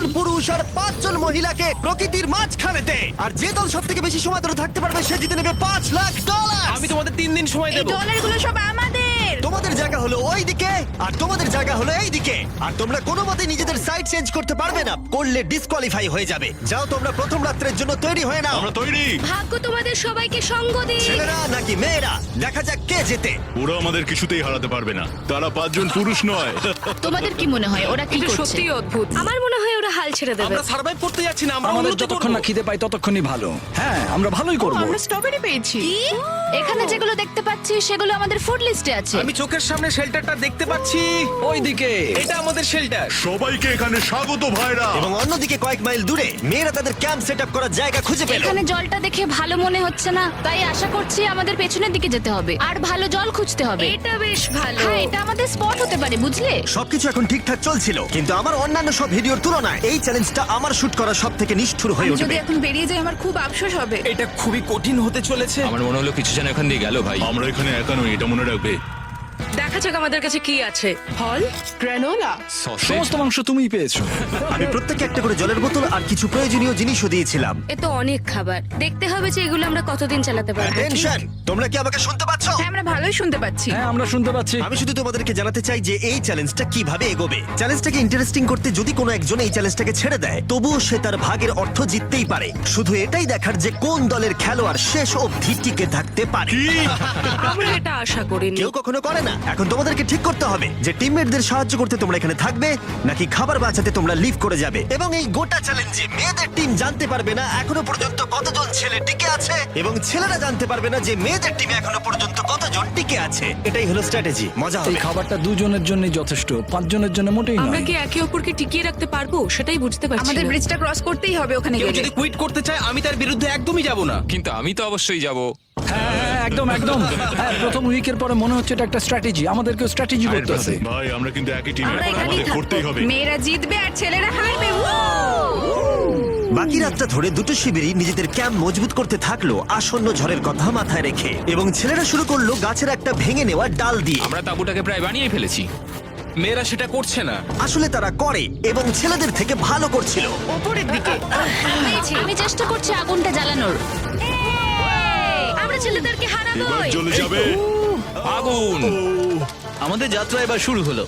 জন পুরুষ আর 5 জন মহিলাকে প্রকৃতির মাঝখানেতে। আর যে দল সব থেকে বেশি সময় ধরে থাকতে পারবে সে জিতে নেবে $5,00,000। আমি তোমাদের 3 দিন সময় এই দেবো। ডলারগুলো সব আমাদের। তোমাদের জায়গা হলো ওই দিকে আর তোমাদের জায়গা হলো এই দিকে। আর তোমরা কোনো মতে নিজেদের সাইড চেঞ্জ করতে পারবে না, করলে ডিসকোয়ালিফাই হয়ে যাবে। যাও তোমরা প্রথম রাত্রের জন্য তৈরি হয়ে নাও। আমরা তৈরি। ভাগ্য তোমাদের সবাইকে সঙ্গ দিক। ছেলেরা নাকি মেয়েরা, দেখা যাক কে জেতে। ওরা আমাদের কিছুতেই হারাতে পারবে না, তারা 5 জন পুরুষ নয়। তোমাদের কি মনে হয় ওরা কি এটা করছে? সত্যি অদ্ভুত। আমার মনে হয় ওরা হাল ছেড়ে দেবে। আমরা সার্ভাইভ করতে যাচ্ছি না, আমরা আমাদের উন্নতি যতক্ষণ করব। না খিদে পাই ততক্ষণই ভালো। হ্যাঁ, আমরা ভালোই করব। আমরা স্ট্রবেরি পেয়েছি। কি? এখানে যেগুলো দেখতে পাচ্ছি সেগুলো আমাদের ফুড লিস্টে আছে। আমি চোখের সামনে শেল্টারটা দেখতে পাচ্ছি। ওইদিকে এটা আমাদের শেল্টার। সবাইকে এখানে স্বাগত ভাইরা। এবং অন্যদিকে কয়েক মাইল দূরে মেয়েরা তাদের ক্যাম্প সেট আপ করার জায়গা খুঁজে পেল। এখানে জলটা দেখে ভালো মনে হচ্ছে না, তাই আশা করছি আমাদের পেছনের দিকে যেতে হবে আর ভালো জল খুঁজতে হবে। এটা বেশ ভালো। হ্যাঁ, এটা আমাদের স্পট হতে পারে, বুঝলে? সবকিছু এখন ঠিকঠাক চলছিল, কিন্তু আমার অন্যান্য সব ভিডিওর তুলনায় এই চ্যালেঞ্জটা আমার শুট করা সব থেকে নিষ্ঠুর হয়ে আমি যদি উঠবে। এখন বেরিয়ে যাই আমার খুব আফসোস হবে। এটা খুবই কঠিন হতে চলেছে। আমার মনে হলো কিছু যেন এখান দিয়ে গেল ভাই। আমরা এখানে একা নই, এটা মনে রাখবে। দেখা যাক আমাদের কাছে কি আছে। ফল, গ্রানোলা। সসেজ। সমস্ত মাংস তুমিই পেয়েছো। আমি প্রত্যেককে একটা করে জলের বোতল আর কিছু প্রয়োজনীয় জিনিসও দিয়েছিলাম। এ তো অনেক খাবার। দেখতে হবে যে এগুলো আমরা কতদিন চালাতে পারবো। টেনশন, তোমরা কি আমাকে শুনতে পাচ্ছ? হ্যাঁ, আমরা ভালোই শুনতে পাচ্ছি। হ্যাঁ, আমরা শুনতে পাচ্ছি। আমি শুধু তোমাদেরকে জানাতে চাই যে এই চ্যালেঞ্জটা কিভাবে এগোবে। চ্যালেঞ্জটাকে ইন্টারেস্টিং করতে যদি কোনো একজন এই চ্যালেঞ্জটাকে ছেড়ে দেয়, তবুও সে তার ভাগের অর্থ জিততেই পারে। শুধু এটাই দেখার যে কোন দলের খেলোয়াড় শেষ অবধি টিকে থাকতে পারে। আমরা এটা আশা করিনি। কেউ কখনো করে না। এখন তোমাদেরকে ঠিক করতে হবে যে টিমমেটদের সাহায্য করতে তোমরা এখানে থাকবে নাকি খাবার বাঁচাতে তোমরা লিভ করে যাবে। এবং এই গোটা চ্যালেঞ্জে মেয়েদের টিম জানতে পারবে না এখনো পর্যন্ত কতজন ছেলে টিকে আছে, এবং ছেলেরা জানতে পারবে না যে মেয়েদের টিমে এখনো পর্যন্ত কতজন টিকে আছে। এটাই হলো স্ট্র্যাটেজি। মজা এই হবে। খাবারটা 2 জনের জন্যই যথেষ্ট, 5 জনের জন্য মোটেই আমরা নয়। কি একে অপরকে টিকিয়ে রাখতে পারবো সেটাই বুঝতে পারছি আমাদের না। ব্রিজটা ক্রস করতেই হবে ওখানে কেউ গেলে। যদি কুইট করতে চায় আমি তার বিরুদ্ধে একদমই যাব না। কিন্তু আমি তো অবশ্যই যাব। হ্যাঁ, হ্যাঁ, একদম একদম। হ্যাঁ, প্রথম উইকের পরে মনে হচ্ছে এটা একটা স্ট্র্যাটেজি। আমাদেরকেও স্ট্র্যাটেজি করতে হবে। ভাই আমরা কিন্তু একই টিমে, আমরা এখানেই আমাদের থাকবো। করতেই হবে। মেয়েরা জিতবে আর ছেলেরা হারবে। বাকি রাতটা ধরে দুটো শিবিরই নিজেদের ক্যাম্প মজবুত করতে থাকলো আসন্ন ঝড়ের কথা মাথায় রেখে, এবং ছেলেরা শুরু করলো গাছের একটা ভেঙে নেওয়া ডাল দিয়ে। আমরা তাঁবুটাকে প্রায় বানিয়ে ফেলেছি। মেয়েরা সেটা করছে না। আসলে তারা করে এবং ছেলেদের থেকে ভালো করছিল। ওপরের দিকে। আমি চেষ্টা করছি আগুনটা জ্বালানোর। আমরা ছেলেদেরকে এবার হারাবোই। জ্বলে যাবে। আগুন। আমাদের যাত্রা এবার শুরু হলো।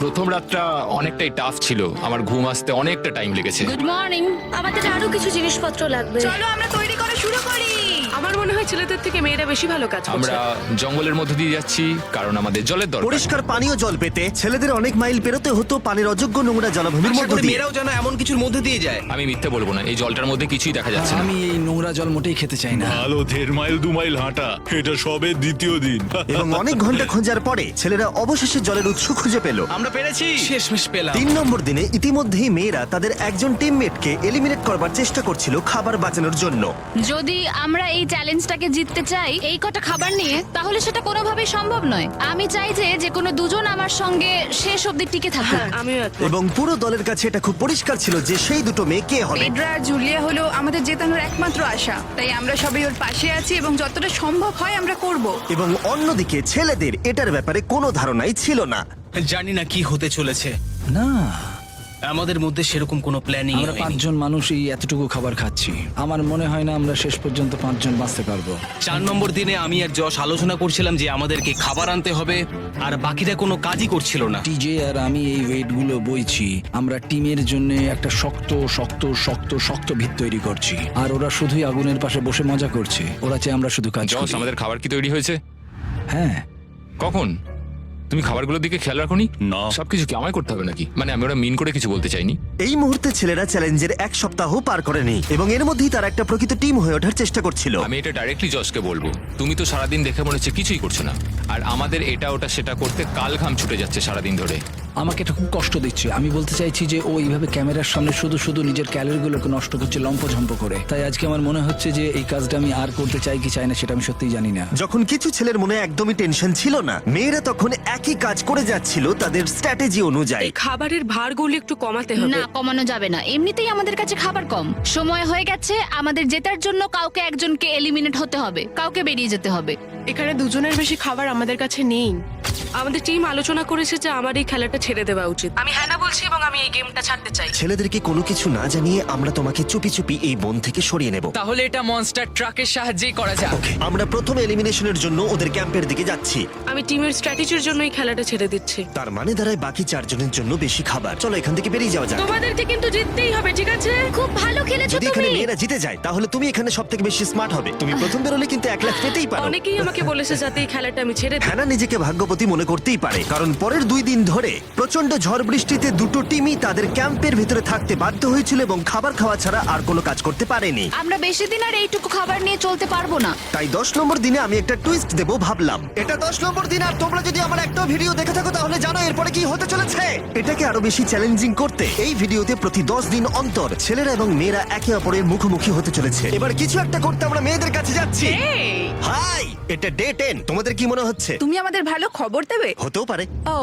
প্রথম রাতটা অনেকটাই টাফ ছিল, আমার ঘুম আসতে অনেকটা টাইম লেগেছে। Good morning. আমাদের আরো কিছু জিনিসপত্র লাগবে। চলো আমরা তৈরি করা শুরু করি। আমার মনে হয় ছেলেদের থেকে মেয়েরা বেশি ভালো কাজ করছে। আমরা জঙ্গলের মধ্যে দিয়ে যাচ্ছি কারণ আমাদের জলের দরকার। পরিষ্কার পানীয় জল পেতে ছেলেদের অনেক মাইল পেরোতে হতো পানির অযোগ্য নোংরা জলাভূমির আশা মধ্য করি দিয়ে। মেয়েরাও যেন এমন কিছুর মধ্যে দিয়ে যায়। আমি মিথ্যে বলবো না, এই জলটার মধ্যে কিছুই দেখা যাচ্ছে না। আমি এই নোংরা জল মোটেই খেতে চাই না। ভালো 1.5 মাইল 2 মাইল হাঁটা, এটা সবে দ্বিতীয় দিন। এবং অনেক ঘন্টা খোঁজার পরে ছেলেরা অবশেষে জলের উৎস খুঁজে পেল। আমরা পেরেছি, শেষমেশ পেলাম। 3 নম্বর দিনে ইতিমধ্যেই মেয়েরা তাদের একজন টিমমেটকে এলিমিনেট করবার চেষ্টা করছিল খাবার বাঁচানোর জন্য। যদি আমরা এই চ্যালেঞ্জটাকে জিততে চাই এই কটা খাবার নিয়ে, তাহলে সেটা কোনোভাবেই সম্ভব নয়। আমি চাই যে কোনো দুজন আমার সঙ্গে শেষ অবধি টিকে থাকুক। হ্যাঁ, আমিও একমত। এবং পুরো দলের কাছে এটা খুব পরিষ্কার ছিল যে সেই দুটো মেয়ে কে হবে। পেড্রা আর জুলিয়া হলো আমাদের জেতানোর একমাত্র আশা। তাই আমরা সবাই ওর পাশে আছি এবং যতটা সম্ভব হয় আমরা করব। এবং অন্যদিকে ছেলেদের এটার ব্যাপারে কোনো ধারণাই ছিল না। জানি না কি হতে চলেছে। না, আমাদের মধ্যে সেরকম কোনো প্ল্যানিং আমরা 5 জন মানুষ এই এতটুকু খাবার খাচ্ছি। আমার মনে হয় না আমরা শেষ পর্যন্ত 5 জন বাঁচতে পারবো। 4 নম্বর দিনে আমি আর যশ আলোচনা করছিলাম যে আমাদেরকে খাবার আনতে হবে, আর বাকিরা কোনো কাজই করছিল না। টিজে আর আমি এই ওয়েট গুলো বইছি। আমরা টিমের জন্য একটা শক্ত শক্ত শক্ত শক্ত ভিত তৈরি করছি, আর ওরা শুধুই আগুনের পাশে বসে মজা করছে। ওরা চাই আমরা শুধু কাজ জস, করি। আমাদের খাবার কি তৈরি হয়েছে? হ্যাঁ, কখন? তুমি খাবারগুলোর দিকে খেয়াল রাখোনি? না। সবকিছু কি আমায় করতে হবে নাকি? মানে আমি ওরা মিন করে কিছু বলতে চাইনি। এই মুহূর্তে ছেলেরা চ্যালেঞ্জের 1 সপ্তাহ পার করেনি এবং এর মধ্যেই তারা একটা প্রকৃত টিম হয়ে ওঠার চেষ্টা করছিল। আমি এটা ডাইরেক্টলি জসকে বলবো। তুমি তো সারাদিন দেখে মনে হচ্ছে কিছুই করছো না, আর আমাদের এটা ওটা সেটা করতে কাল ঘাম ছুটে যাচ্ছে সারাদিন ধরে। আমাকে এটা খুব কষ্ট দিচ্ছে। আমি বলতে চাইছি যে ও এইভাবে ক্যামেরার সামনে শুধু শুধু নিজের ক্যালোরিগুলোকে নষ্ট করছে লম্পঝম্প করে। তাই আজকে আমার মনে হচ্ছে যে এই কাজটা আমি আর করতে চাই কি চাই না সেটা আমি সত্যিই জানি না। যখন কিছু ছেলের মনে একদমই টেনশন ছিল না, মেয়েরা তখন একই কাজ করে যাচ্ছিল তাদের স্ট্র্যাটেজি অনুযায়ী। এই খাবারের ভারগুলো একটু কমাতে হবে। না, কমানো যাবে না। এমনিতেই আমাদের কাছে খাবার কম। সময় হয়ে গেছে, আমাদের জেতার জন্য কাউকে একজনকে এলিমিনেট হতে হবে, কাউকে বেরিয়ে যেতে হবে। এখানে দুজনের বেশি খাবার আমাদের কাছে নেই। আমাদের টিম আলোচনা করেছে যে আমার এই খেলাটা ছেড়ে দেওয়া উচিত। আমি হ্যাঁ না বলছি এবং আমি এই গেমটা ছাড়তে চাই। ছেলেদেরকে কোনো কিছু না জানিয়ে আমরা তোমাকে চুপি চুপি এই বন থেকে সরিয়ে নেব। তাহলে এটা মনস্টার ট্রাকের সাহায্যেই করা যাক। আমরা প্রথম এলিমিনেশনের জন্য ওদের ক্যাম্পের দিকে যাচ্ছি। আমি টিমের স্ট্র্যাটেজির জন্য এই খেলাটা ছেড়ে দিচ্ছি। তার মানে দাঁড়ায় বাকি 4 জনের জন্য বেশি খাবার। চলো এখান থেকে বেরিয়ে যাওয়া যাক। তোমাদেরকে কিন্তু জিততেই হবে, ঠিক আছে? খুব ভালো খেলেছো যদি এখানে তুমি। মেয়েরা জিতে যায় তাহলে তুমি এখানে সবথেকে বেশি স্মার্ট হবে। তুমি প্রথম বেরোলে কিন্তু 1 লাখ পেতেই পারো। অনেকেই আমাকে বলেছে যাতে এই খেলাটা আমি ছেড়ে দিই। হ্যানা নিজেকে ভাগ্যবতী মনে করতেই পারে, কারণ পরের 2 দিন ধরে প্রচন্ড ঝড় বৃষ্টিতে দুটো টিমই তাদের ক্যাম্পের ভিতরে থাকতে বাধ্য হয়েছিল এবং খাবার খাওয়া ছাড়া আর কোনো কাজ করতে পারেনি। আমরা বেশি দিন আর এইটুকু খাবার নিয়ে চলতে পারবো না। তাই 10 নম্বর দিনে আমি একটা টুইস্ট দেব ভাবলাম। এটা 10 নম্বর দিন, আর তোমরা যদি আমার একটা ভিডিও দেখে থাকো তাহলে জানো এরপরে কি হতে চলেছে। এটাকে আরো বেশি চ্যালেঞ্জিং করতে এই ভিডিওতে প্রতি 10 দিন অন্তর ছেলেরা এবং মেয়েরা একে অপরের মুখোমুখি হতে চলেছে। এবার কিছু একটা করতে আমরা মেয়েদের কাছে যাচ্ছি। হাই, এটা ডে 10। তোমাদের কি মনে হচ্ছে? তুমি আমাদের ভালো খবর দেবে? হতেও পারে। ও,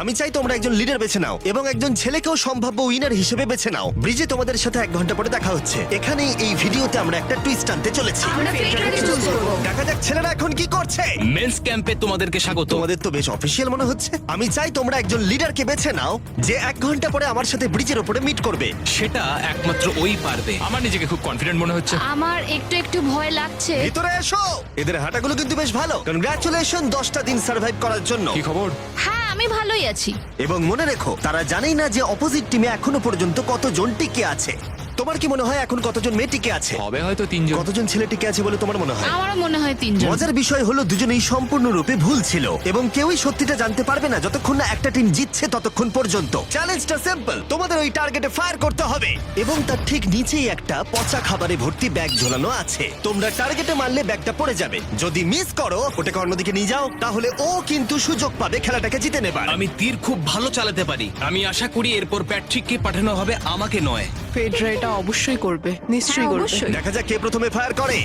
আমি চাই তোমরা একজন লিডার বেছে নাও এবং একজন ছেলেকেও সম্ভাব্য উইনার হিসেবে বেছে নাও। ব্রিজে তোমাদের সাথে 1 ঘন্টা পরে দেখা হচ্ছে। এখানেই এই ভিডিওতে আমরা একটা টুইস্ট আনতে চলেছি। আমরা ফেডরারকে চুজ করব। দেখা যাক ছেলেরা এখন কি করছে। মেন্স ক্যাম্পে তোমাদেরকে স্বাগত। তোমাদের তো বেশ অফিসিয়াল মনে হচ্ছে। আমি চাই তোমরা একজন লিডারকে বেছে নাও যে 1 ঘন্টা পরে আমার সাথে ব্রিজের উপরে মিট করবে। সেটা একমাত্র ওই পারবে। আমার নিজেকে খুব কনফিডেন্ট মনে হচ্ছে। আমার একটু একটু ভয় লাগছে। ভিতরে এসো। এদের হাঁটাগুলো কিন্তু বেশ ভালো। কনগ্রাচুলেশন 10টা দিন সার্ভাইভ করার জন্য। কি খবর? হ্যাঁ, আমি ভালোই আছি। এবং মনে রেখো, তারা জানেই না যে অপোজিট টিমে এখনো পর্যন্ত কতজন টিকে আছে। তোমার কি মনে হয় এখন কতজন মেয়ে টিকে আছে? হবে হয়তো 3 জন। কতজন ছেলে টিকে আছে বলে তোমার মনে হয়? আমারও মনে হয় 3 জন। মজার বিষয় হলো দুজনেই সম্পূর্ণরূপে ভুল ছিল এবং কেউই সত্যিটা জানতে পারবে না যতক্ষণ না একটা টিম জিতছে ততক্ষণ পর্যন্ত। চ্যালেঞ্জটা সিম্পল, তোমাদের ওই টার্গেটে ফায়ার করতে হবে এবং তার ঠিক নিচেই একটা পচা খাবারে ভর্তি ব্যাগ ঝোলানো আছে। তোমরা টার্গেটে মারলে ব্যাগটা পড়ে যাবে। যদি মিস করো, ওটাকে অন্যদিকে নিয়ে যাও, তাহলে ও কিন্তু সুযোগ পাবে খেলাটাকে জিতে নেবার। আমি তীর খুব ভালো চালাতে পারি। আমি আশা করি এরপর প্যাট্রিককে পাঠানো হবে, আমাকে নয়। ফেডরা এটা অবশ্যই করবে, নিশ্চয়ই হ্যাঁ, করবে। অবশ্যই। দেখা যাক কে প্রথমে ফায়ার করে।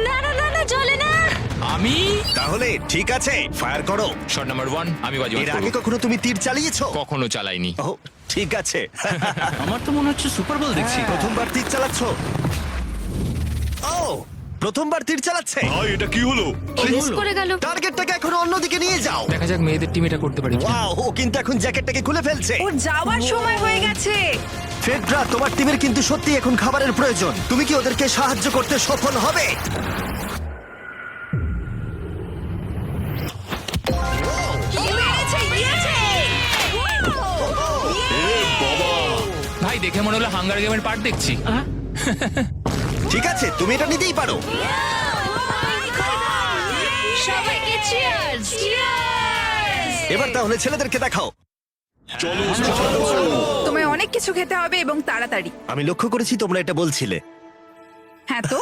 না না না না, চলে না। আমি তাহলে ঠিক আছে, ফায়ার করো। শট নাম্বার 1 আমি বাজি এর আগে কখনো তুমি তীর চালিয়েছো? কখনো চালাইনি। ও, ঠিক আছে। আমার তো মনে হচ্ছে সুপার বল দেখছি। প্রথমবার তীর চালাচ্ছ? ও, প্রথমবার তীর চালাচ্ছে। ভাই এটা কি হলো? মিস করে গেল। টার্গেটটাকে এখন অন্যদিকে নিয়ে যাও। দেখা যাক মেয়েদের টিম এটা করতে পারে কিনা। ওয়াও, ও কিন্তু এখন জ্যাকেটটাকে খুলে ফেলছে। ওর যাওয়ার সময় হয়ে গেছে। ফেডরা, তোমার টিমের কিন্তু সত্যি এখন খাবারের প্রয়োজন। তুমি কি ওদেরকে সাহায্য করতে সফল হবে? ভাই দেখে মনে হলো হাঙ্গার গেমের পার্ট দেখছি। ঠিক আছে, তুমি এটা নিতেই পারো। সবাইকে চিয়ার্স। চিয়ার্স। এবার তাহলে ছেলেদেরকে দেখাও। চলো তোমায় অনেক কিছু খেতে হবে এবং তাড়াতাড়ি। আমি লক্ষ্য করেছি তোমরা এটা বলছিলে। হ্যাঁ তো,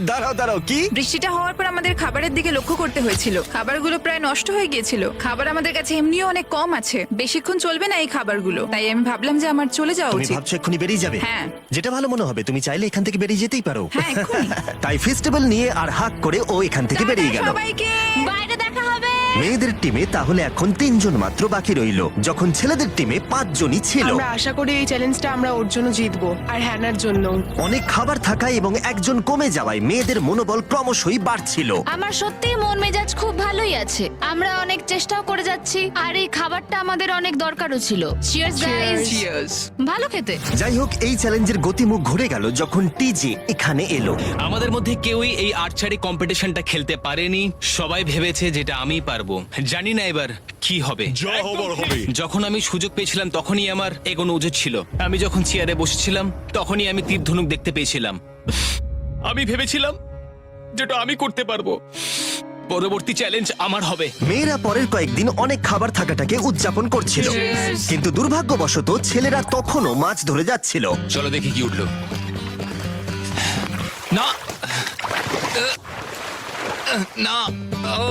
দাঁড়াও দাঁড়াও, কি? বৃষ্টিটা হওয়ার পর আমাদের খাবারের দিকে লক্ষ্য করতে হয়েছিল। খাবারগুলো প্রায় নষ্ট হয়ে গিয়েছিল। খাবার আমাদের কাছে এমনিও অনেক কম আছে, বেশিক্ষণ চলবে না এই খাবারগুলো। তাই আমি ভাবলাম যে আমার চলে যাওয়া তুমি উচিত। ভাবছো এক্ষুনি বেরিয়ে যাবে? হ্যাঁ। যেটা ভালো মনে হবে। তুমি চাইলে এখান থেকে বেরিয়ে যেতেই পারো। হ্যাঁ, এক্ষুনি। তাই ফেস্টিভ্যাল নিয়ে আর হাক করে ও এখান থেকে বেরিয়ে গেল। সবাইকে বাইরে দেখা হবে। মেয়েদের টিমে তাহলে এখন 3 জন মাত্র বাকি রইলো, যখন ছেলেদের টিমে 5 জনই ছিল। আমরা আশা করি এই চ্যালেঞ্জটা আমরা ওর জন্য জিতবো, আর হ্যানার জন্য। অনেক খাবার থাকায় এবং একজন কমে যাওয়ায় মেয়েদের মনোবল ক্রমশই বাড়ছিল। আমার সত্যিই মন মেজাজ খুব ভালোই আছে। আমরা অনেক চেষ্টাও করে যাচ্ছি আর এই খাবারটা আমাদের অনেক দরকারও ছিল। Cheers guys. ভালো খেতে। যাই হোক, এই চ্যালেঞ্জের গতিমুখ ঘুরে গেল যখন টিজে এখানে এলো। আমাদের মধ্যে কেউই এই আর্চারি কম্পিটিশনটা খেলতে পারেনি। সবাই ভেবেছে যেটা আমিই পারবো। জানি না এবার কি হবে। যা হবার হবে। যখন আমি সুযোগ পেয়েছিলাম তখনই আমার এগোনো উচিত ছিল। আমি যখন চেয়ারে বসেছিলাম তখনই আমি তীর ধনুক দেখতে পেয়েছিলাম। আমি ভেবেছিলাম যেটা আমি করতে পারবো। পরবর্তী চ্যালেঞ্জ আমার হবে। মেয়েরা পরের কয়েকদিন অনেক খাবার থাকাটাকে উদযাপন করছিল, কিন্তু দুর্ভাগ্যবশত ছেলেরা তখনও মাছ ধরে যাচ্ছিল। চলো দেখি কি উঠলো। না না ও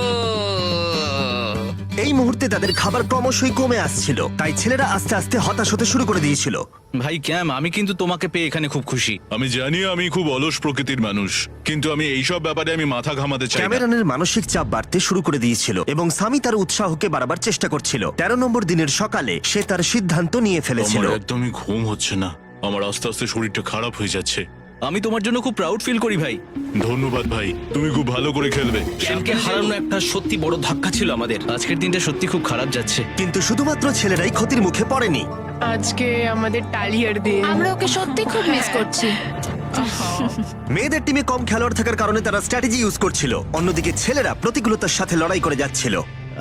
এই মুহূর্তে তাদের খাবার ক্রমশই কমে আসছিল, তাই ছেলেরা আস্তে আস্তে হতাশ হতে শুরু করে দিয়েছিল। ভাই ক্যাম, আমি কিন্তু তোমাকে পেয়ে এখানে খুব খুশি। আমি জানি আমি খুব অলস প্রকৃতির মানুষ, কিন্তু আমি এইসব ব্যাপারে আমি মাথা ঘামাতে চাই না। ক্যামেরনের মানসিক চাপ বাড়তে শুরু করে দিয়েছিল এবং সামি তার উৎসাহকে বাড়াবার চেষ্টা করছিল। 13 নম্বর দিনের সকালে সে তার সিদ্ধান্ত নিয়ে ফেলেছিল। আমার একদমই ঘুম হচ্ছে না। আমার আস্তে আস্তে শরীরটা খারাপ হয়ে যাচ্ছে। আমি তোমার জন্য খুব প্রাউড ফিল করি ভাই। ধন্যবাদ ভাই, তুমি খুব ভালো করে খেলবে। ক্যামকে হারানো একটা সত্যি বড় ধাক্কা ছিল আমাদের। আজকের দিনটা সত্যি খুব খারাপ যাচ্ছে। কিন্তু শুধুমাত্র ছেলেরাই ক্ষতির মুখে পড়েনি। আজকে আমাদের টালিয়ার দিন। আমরা ওকে সত্যি খুব মিস করছি। মেয়েদের টিমে কম খেলোয়াড় থাকার কারণে তারা স্ট্র্যাটেজি ইউজ করছিল, অন্যদিকে ছেলেরা প্রতিকূলতার সাথে লড়াই করে যাচ্ছিল।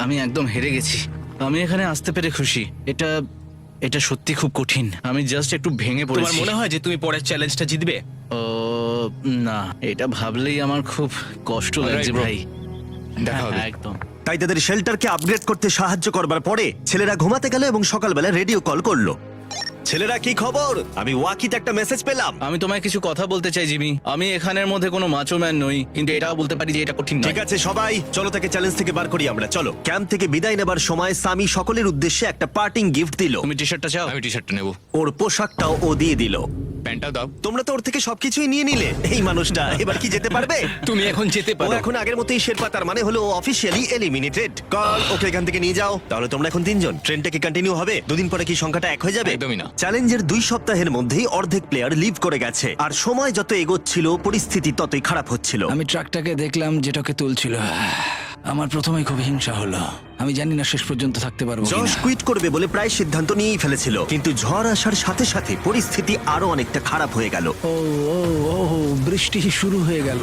আমি একদম হেরে গেছি। আমি এখানে আসতে পেরে খুশি। এটা সত্যি খুব কঠিন। আমি জাস্ট একটু ভেঙে তোমার পড়েছি। মনে হয় যে তুমি পরের চ্যালেঞ্জটা জিতবে? ও না, এটা ভাবলেই আমার খুব কষ্ট লাগছে Alright, bro. ভাই। দেখা হবে। হ্যাঁ, একদম। তাই তাদের শেল্টারকে আপগ্রেড করতে সাহায্য করবার পরে ছেলেরা ঘুমাতে গেল এবং সকালবেলা রেডিও কল করলো। ছেলেরা, কি খবর? আমি ওয়াকিতে একটা মেসেজ পেলাম। আমি তোমায় কিছু কথা বলতে চাই জিমি। আমি এখানের মধ্যে কোনো মাচো ম্যান নই, কিন্তু এটাও বলতে পারি যে এটা কঠিন নয়। ঠিক আছে সবাই, চলো তাকে চ্যালেঞ্জ থেকে বার করি আমরা। চলো। ক্যাম্প থেকে বিদায় নেবার সময় সামি সকলের উদ্দেশ্যে একটা পার্টিং গিফট দিল। তুমি টি শার্টটা চাও? আমি টি শার্টটা নেবো, ওর পোশাকটাও ও দিয়ে দিল। প্যান্টটাও দাও। তোমরা তো ওর থেকে সবকিছুই নিয়ে নিলে। এই মানুষটা এবার কি যেতে পারবে? তুমি এখন যেতে ও পারো। এখন আগের মতোই শেরপা, তার মানে হলো অফিসিয়ালি এলিমিনেটেড। কল ওকে এখান থেকে নিয়ে যাও। তাহলে তোমরা এখন 3 জন। ট্রেনটা কি কন্টিনিউ হবে? দুদিন পরে কি সংখ্যাটা 1 হয়ে যাবে? একদমই না। চ্যালেঞ্জের 2 সপ্তাহের মধ্যেই অর্ধেক প্লেয়ার লিভ করে গেছে, আর সময় যত এগোচ্ছিল পরিস্থিতি ততই খারাপ হচ্ছিল। আমি ট্রাকটাকে দেখলাম যেটাকে তুলছিল। আমার প্রথমেই খুব হিংসা হলো। আমি জানি না শেষ পর্যন্ত থাকতে পারবো জশ কিনা। কুইট করবে বলে প্রায় সিদ্ধান্ত নিয়েই ফেলেছিল, কিন্তু ঝড় আসার সাথে সাথে পরিস্থিতি আরো অনেকটা খারাপ হয়ে গেল। ও ও ও বৃষ্টি শুরু হয়ে গেল।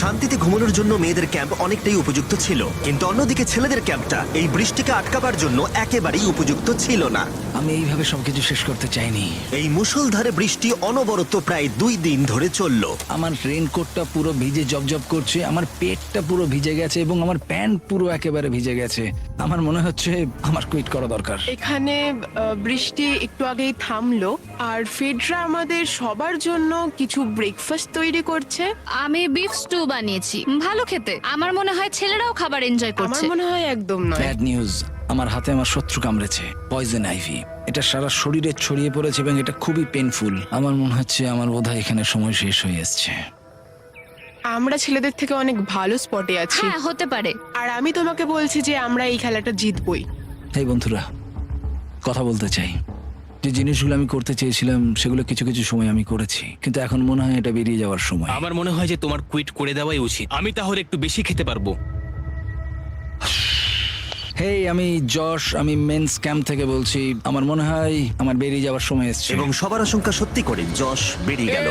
শান্তিতে ঘুমানোর জন্য মেয়েদের ক্যাম্প অনেকটাই উপযুক্ত ছিল, কিন্তু অন্যদিকে ছেলেদের ক্যাম্পটা এই বৃষ্টিকে আটকাবার জন্য একেবারেই উপযুক্ত ছিল না। আমি এইভাবে সবকিছু শেষ করতে চাইনি। এই মুষলধারে বৃষ্টি অনবরত প্রায় 2 দিন ধরে চলল। আমার রেইনকোটটা পুরো ভিজে জবজব করছে, আমার পেটটা পুরো ভিজে গেছে এবং আমার প্যান্ট পুরো একেবারে ভিজে গেছে। আমার মনে হচ্ছে আমার কুইট করা দরকার। এখানে বৃষ্টি একটু আগেই থামলো, আর ফেডরা আমাদের সবার জন্য কিছু ব্রেকফাস্ট তৈরি করছে। আমি বিফ স্টু বানিয়েছি, ভালো খেতে। আমার মনে হয় ছেলেরাও খাবার এনজয় আমার করছে। মনে হয় একদম নয়। ব্যাড নিউজ, আমার হাতে আমার শত্রু কামড়েছে, পয়জন আইভি। এটা সারা শরীরে ছড়িয়ে পড়েছে এবং এটা খুবই পেইনফুল। আমার মনে হচ্ছে আমার বোধহয় এখানে সময় শেষ হয়ে এসছে। আমরা ছেলেদের থেকে অনেক ভালো স্পটে আছি, হ্যাঁ, হতে পারে। আর আমি তোমাকে বলছি যে আমরা এই খেলাটা জিতবই। এই বন্ধুরা, কথা বলতে চাই। যে জিনিসগুলো আমি করতে চেয়েছিলাম সেগুলো কিছু কিছু সময় আমি করেছি, কিন্তু এখন মনে হয় এটা বেরিয়ে যাওয়ার সময়। আমার মনে হয় যে তোমার কুইট করে দেওয়াই উচিত। আমি তাহলে একটু বেশি খেতে পারবো। হেই, আমি যশ, আমি মেন্স ক্যাম্প থেকে বলছি। আমার মনে হয় আমার বেরিয়ে যাওয়ার সময় এসছে। এবং সবার আশঙ্কা সত্যি করে যশ বেরিয়ে গেল।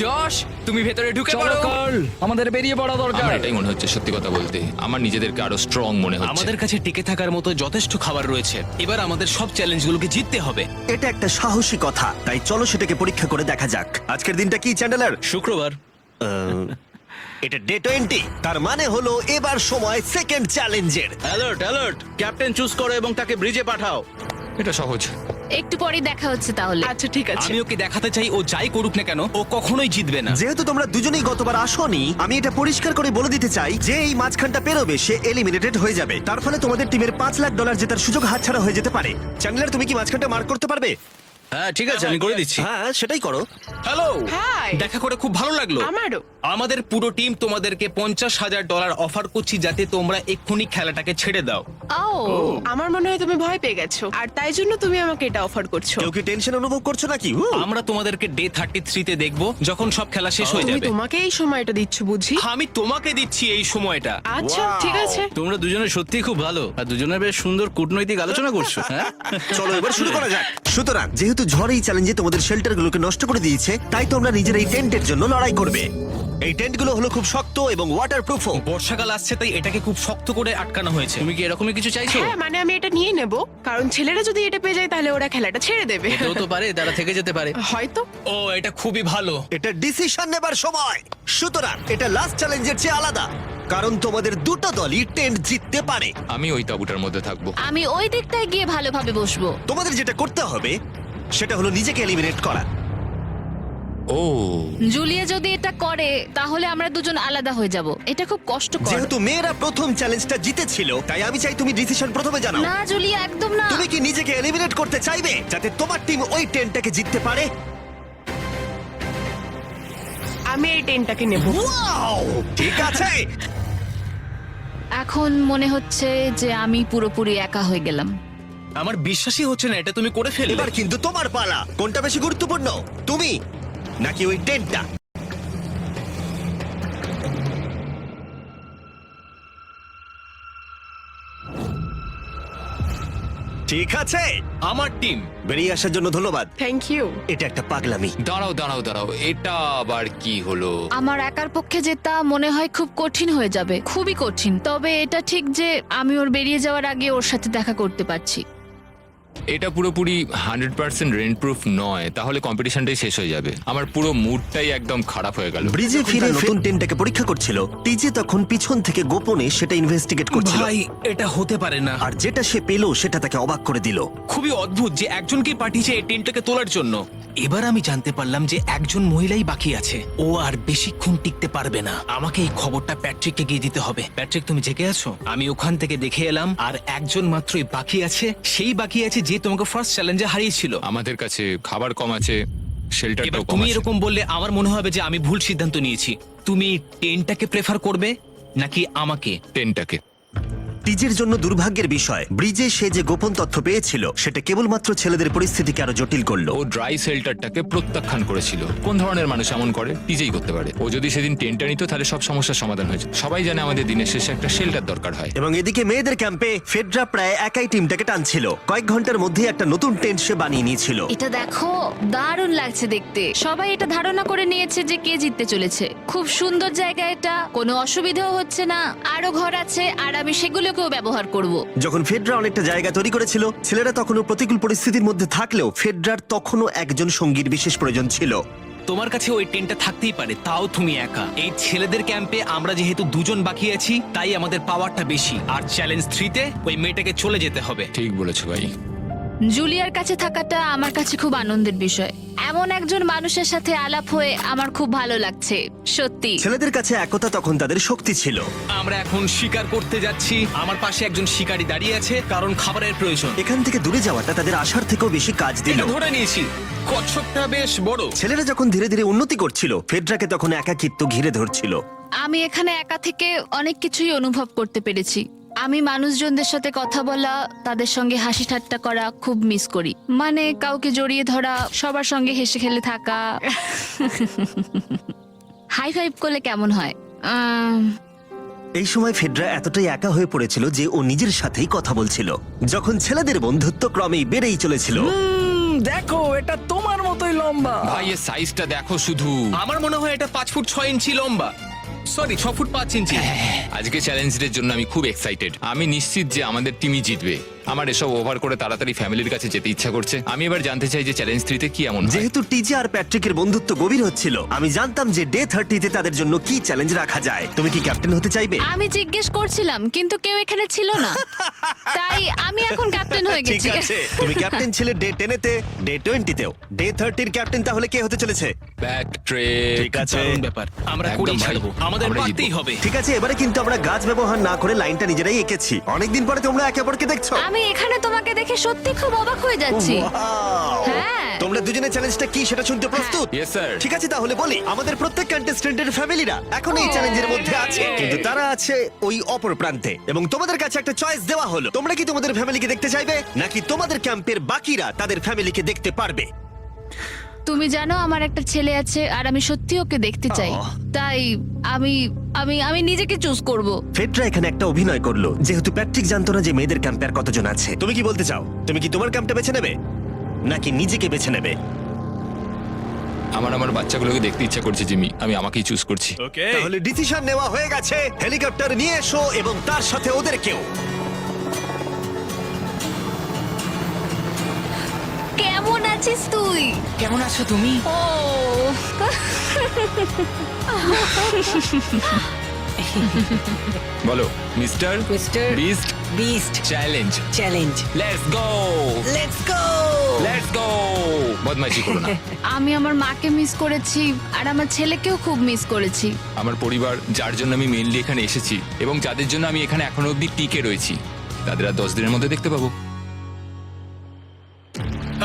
যশ, তুমি ভেতরে ঢুকে চলো পড়ো। কার্ল, আমাদের বেরিয়ে পড়া দরকার। আমার এটাই মনে হচ্ছে, সত্যি কথা বলতে আমার নিজেদেরকে আরো স্ট্রং মনে হচ্ছে। আমাদের কাছে টিকে থাকার মতো যথেষ্ট খাবার রয়েছে। এবার আমাদের সব চ্যালেঞ্জগুলোকে জিততে হবে। এটা একটা সাহসী কথা, তাই চলো সেটাকে পরীক্ষা করে দেখা যাক। আজকের দিনটা কি চ্যান্ডেলার? শুক্রবার। এটা ডে 20, তার মানে হলো এবার সময় সেকেন্ড চ্যালেঞ্জের। অ্যালার্ট অ্যালার্ট, ক্যাপ্টেন চুজ করো এবং তাকে ব্রিজে পাঠাও। এটা সহজ। একটু পরে দেখা হচ্ছে তাহলে। আচ্ছা ঠিক আছে। আমি ওকে দেখাতে চাই ও যাই করুক না কেন, ও কখনোই জিতবে না। যেহেতু তোমরা দুজনেই গতবার আসোনি, আমি এটা পরিষ্কার করে বলে দিতে চাই যে এই মাঝখানটা পেরোবে সে এলিমিনেটেড হয়ে যাবে। তার ফলে তোমাদের টিমের $5 লাখ জেতার সুযোগ হাতছাড়া হয়ে যেতে পারে। চ্যান্ডেলার, তুমি কি মাঝখানটা মার্ক করতে পারবে? হ্যাঁ ঠিক আছে, আমি করে দিচ্ছি। হ্যাঁ, সেটাই করো। Hello, hi. দেখা করে খুব ভালো লাগলো। আমারও। আমাদের পুরো টিম তোমাদেরকে $50,000 অফার করছি যাতে তোমরা এক্ষুনি খেলাটাকে ছেড়ে দাও। ও, আমার মনে হয় তুমি ভয় পেয়ে গেছো, আর তাই জন্য তুমি আমাকে এটা অফার করছো। কেউ কি টেনশন অনুভব করছো নাকি? আমরা তোমাদেরকে ডে 33-তে দেখবো, যখন সব খেলা শেষ হয়ে তুমি যাবে। তোমাকে এই সময়টা দিচ্ছ বুঝি? আমি তোমাকে দিচ্ছি এই সময়টা। আচ্ছা ঠিক আছে। তোমরা দুজনে সত্যি খুব ভালো, আর দুজনে বেশ সুন্দর কূটনৈতিক আলোচনা করছো। হ্যাঁ, চলো এবার শুরু করা যাক। সুতরাং যেহেতু ঝড় এই চ্যালেঞ্জে তোমাদের শেল্টারগুলোকে নষ্ট করে দিয়েছে, তাই তোমরা নিজের এই টেন্টের জন্য লড়াই করবে। এই টেন্টগুলো হলো খুব শক্ত এবং ওয়াটারপ্রুফও। বর্ষাকাল আসছে তাই এটাকে খুব শক্ত করে আটকানো হয়েছে। তুমি কি এরকমই কিছু চাইছো? হ্যাঁ, মানে আমি এটা নিয়ে নেব, কারণ ছেলেরা যদি এটা পেয়ে যায় তাহলে ওরা খেলাটা ছেড়ে দেবে। এটাও তো পারে, তারা থেকে যেতে পারে। হয়তো। ও, এটা খুবই ভালো। এটা ডিসিশন নেবার সময়। সুতরাং এটা লাস্ট চ্যালেঞ্জের চেয়ে আলাদা, কারণ তোমাদের দুটো দলই টেন্ট জিততে পারে। আমি ওই তাঁবুটার মধ্যে থাকবো। আমি ওই দিকটায় গিয়ে ভালোভাবে বসবো। তোমাদের যেটা করতে হবে সেটা হলো নিজেকে এলিমিনেট করা। ও, জুলিয়া যদি এটা করে তাহলে আমরা দুজন আলাদা হয়ে যাব। এটা খুব কষ্টকর। যেহেতু মেয়েরা প্রথম চ্যালেঞ্জটা জিতেছিল, তাই আমি চাই তুমি ডিসিশন প্রথমে জানাও। না জুলিয়া, একদম না। তুমি কি নিজেকে এলিমিনেট করতে চাইবে যাতে তোমার টিম ওই টেন্টটাকে জিততে পারে? আমি এই টেনটাকে নেব। ওয়াও, ঠিক আছে। এখন মনে হচ্ছে যে আমি পুরোপুরি একা হয়ে গেলাম। আমার বিশ্বাসই হচ্ছে না এটা তুমি করে ফেললে। এবার কিন্তু তোমার পালা। কোনটা বেশি গুরুত্বপূর্ণ, তুমি নাকি ওই টেন্টটা? ঠিক আছে, আমার টিম। বেরিয়ে আসার জন্য ধন্যবাদ। Thank you. এটা একটা পাগলামি। দাঁড়াও দাঁড়াও দাঁড়াও, এটা আবার কি হলো? আমার একার পক্ষে জেতা মনে হয় খুব কঠিন হয়ে যাবে, খুবই কঠিন। তবে এটা ঠিক যে আমি ওর বেরিয়ে যাওয়ার আগে ওর সাথে দেখা করতে পারছি। এটা পুরোপুরি 100% রেন্ট প্রুফ নয়, তাহলে কম্পিটিশনটাই শেষ হয়ে যাবে। আমার পুরো মুডটাই একদম খারাপ হয়ে গেল। ব্রিজে ফিরে নতুন টেন্টটাকে পরীক্ষা করছিল, টিজে তখন পিছন থেকে গোপনে সেটা ইনভেস্টিগেট করছিল। ভাই এটা হতে পারে না। আর যেটা সে পেলো সেটা তাকে অবাক করে দিল। খুবই অদ্ভুত যে একজনকে পাঠিয়েছে এই টেন্টটাকে তোলার জন্য। এবার আমি জানতে পারলাম যে একজন মহিলাই বাকি আছে। ও আর বেশিক্ষণ টিকতে পারবে না। আমাকে এই খবরটা প্যাট্রিককে গিয়ে দিতে হবে। প্যাট্রিক, তুমি জেগে আছো? আমি ওখান থেকে দেখে এলাম আর একজন মাত্রই বাকি আছে। সেই বাকি আছে যে তোমাকে ফার্স্ট চ্যালেঞ্জে হারিয়েছিল। আমাদের কাছে খাবার কম আছে, এবার শেল্টারটাও কম তুমি আছে। এরকম বললে আমার মনে হবে যে আমি ভুল সিদ্ধান্ত নিয়েছি। তুমি টেন্টটাকে প্রেফার করবে নাকি আমাকে? টেনটাকে। টিজের জন্য দুর্ভাগ্যের বিষয়, ব্রিজে সে যে গোপন তথ্য পেয়েছিল সেটা কেবলমাত্র ছেলেদের পরিস্থিতিকে আরো জটিল করলো। ও ড্রাই শেল্টারটাকে প্রত্যাখ্যান করেছিল। কোন ধরনের মানুষ এমন করে? টিজেই করতে পারে। ও যদি সেদিন টেন্টটা নিত তাহলে সব সমস্যার সমাধান হয়েছে। সবাই জানে আমাদের দিনের শেষে একটা শেল্টার দরকার হয়। এবং এদিকে মেয়েদের ক্যাম্পে ফেডরা প্রায় একাই টিমটাকে টানছিল। কয়েক ঘন্টার মধ্যে একটা নতুন টেন্ট সে বানিয়ে নিয়েছিল। এটা দেখো, দারুণ লাগছে দেখতে। সবাই এটা ধারণা করে নিয়েছে যে কে জিততে চলেছে। খুব সুন্দর জায়গা এটা, কোনো অসুবিধাও হচ্ছে না। আরো ঘর আছে আর আমি সেগুলোকেও ব্যবহার করব। যখন ফেডরা অনেকটা জায়গা তৈরি করেছিল, ছেলেরা তখনও প্রতিকূল পরিস্থিতির মধ্যে থাকলেও ফেডরার তখনও একজন সঙ্গীর বিশেষ প্রয়োজন ছিল। তোমার কাছে ওই টেন্টটা থাকতেই পারে, তাও তুমি একা। এই ছেলেদের ক্যাম্পে আমরা যেহেতু দুজন বাকি আছি, তাই আমাদের পাওয়ারটা বেশি। আর চ্যালেঞ্জ 3-তে ওই মেয়েটাকে চলে যেতে হবে। ঠিক বলেছো ভাই। জুলিয়ার কাছে থাকাটা আমার কাছে খুব আনন্দের বিষয়। এমন একজন মানুষের সাথে আলাপ হয়ে আমার খুব ভালো লাগছে, সত্যি। ছেলেদের কাছে একতা তখন তাদের শক্তি ছিল। আমরা এখন শিকার করতে যাচ্ছি। আমার পাশে একজন শিকারী দাঁড়িয়ে আছে, কারণ খাবারের প্রয়োজন। এখান থেকে দূরে যাওয়াটা তাদের আশার থেকেও বেশি কাজ দিল। এটা ধরে নিয়েছি, কচ্ছপটা বেশ বড়। ছেলেরা যখন ধীরে ধীরে উন্নতি করছিল, ফেডরাকে তখন একাকিত্ব ঘিরে ধরছিল। আমি এখানে একা থেকে অনেক কিছুই অনুভব করতে পেরেছি। আমি মানুষজনদের সাথে কথা বলা, তাদের সঙ্গে হাসি ঠাট্টা করা খুব মিস করি। মানে কাউকে জড়িয়ে ধরা, সবার সঙ্গে হেসে খেলে থাকা। হাই ফাইভ করলে কেমন হয়? এই সময় ফেডরা এতটাই একা হয়ে পড়েছিল যে ও নিজের সাথেই কথা বলছিল। যখন ছেলেদের বন্ধুত্ব ক্রমেই বেড়েই চলেছিল, দেখো এটা তোমার মতোই লম্বা। ভাই এর সাইজটা দেখো শুধু। আমার মনে হয় এটা 5 ফুট 6 ইঞ্চি লম্বা। সরি, 6 ফুট 5 ইঞ্চি। আজকে চ্যালেঞ্জের জন্য আমি খুব এক্সাইটেড। আমি নিশ্চিত যে আমাদের টিমই জিতবে। আমার এসব ওভার করে তাড়াতাড়ি ফ্যামিলির কাছে যেতে ইচ্ছা করছে। আমি এবার জানতে চাই যে চ্যালেঞ্জ 3-তে কি এমন হয়। যেহেতু টিজে আর প্যাট্রিকের বন্ধুত্ব গভীর হচ্ছিল, আমি জানতাম যে ডে 30-তে তাদের জন্য কি চ্যালেঞ্জ রাখা যায়। তুমি কি ক্যাপ্টেন হতে চাইবে? আমি জিজ্ঞেস করছিলাম কিন্তু কেউ এখানে ছিল না, তাই আমি এখন ক্যাপ্টেন হয়ে ঠিক গেছি। আছে, তুমি ক্যাপ্টেন ছিলে ডে 10-তে, ডে 20-তেও। ডে 30-র ক্যাপ্টেন তাহলে কে হতে চলেছে? ব্যাকট্রেক। ঠিক আছে, দারুণ ব্যাপার। আমরা একদম করেই ভাই। ছাড়বো, আমাদের আমরা পারতেই জিতবো। হবে। ঠিক আছে। এবারে কিন্তু আমরা গাছ ব্যবহার না করে লাইনটা নিজেরাই এঁকেছি। অনেকদিন পরে তোমরা একে অপরকে দেখছো। আমি এখানে তোমাকে দেখে সত্যি খুব অবাক হয়ে যাচ্ছি। Wow! হ্যাঁ। তোমরা দুজনের চ্যালেঞ্জটা কি সেটা শুনতে প্রস্তুত? Yes, sir. ঠিক আছে, তাহলে বলি আমাদের প্রত্যেক কন্টেস্টেন্টের ফ্যামিলিরা এখন এই চ্যালেঞ্জের মধ্যে আছে, কিন্তু তারা আছে ওই অপর প্রান্তে। এবং তোমাদের কাছে একটা চয়েস দেওয়া হলো, তোমরা কি তোমাদের ফ্যামিলিকে দেখতে চাইবে নাকি তোমাদের ক্যাম্পের বাকিরা তাদের ফ্যামিলিকে দেখতে পারবে? তুমি জানো আমার একটা ছেলে আছে আর আমি সত্যি ওকে দেখতে চাই। তাই আমি আমি আমি নিজেকে চুজ করব। ফেডরা এখানে একটা অভিনয় করলো, যেহেতু প্যাট্রিক জানতো না যে মেয়েদের ক্যাম্পে আর কতজন আছে। তুমি কি বলতে চাও? তুমি কি তোমার ক্যাম্পটা বেছে নেবে নাকি নিজেকে বেছে নেবে? আমার বাচ্চাগুলোকে দেখতে ইচ্ছা করছে জিমি। আমি আমাকেই চুজ করছি। তাহলে ডিসিশন নেওয়া হয়ে গেছে। হেলিকপ্টার নিয়ে এসো এবং তার সাথে ওদেরকেও। কেমন আছিস তুই? কেমন আছো তুমি? ও বলো mister mister beast beast challenge. Challenge. Let's go, let's go. Let's go. বদমাইশি করো না। আমি আমার মাকে মিস করেছি আর আমার ছেলেকেও খুব মিস করেছি। আমার পরিবার, যার জন্য আমি মেইনলি এখানে এসেছি এবং যাদের জন্য আমি এখানে এখনো অবধি টিকে রয়েছি, তাদের আর 10 দিনের মধ্যে দেখতে পাবো।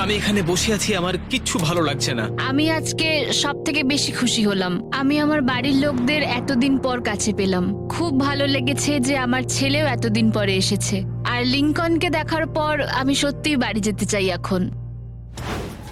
আমি এখানে বসে আছি, আমার কিচ্ছু ভালো লাগছে না। আমি আজকে সব থেকে বেশি খুশি হলাম। আমি আমার বাড়ির লোকদের এতদিন পর কাছে পেলাম। খুব ভালো লেগেছে যে আমার ছেলেও এতদিন পরে এসেছে। আর লিংকনকে দেখার পর আমি সত্যিই বাড়ি যেতে চাই এখন।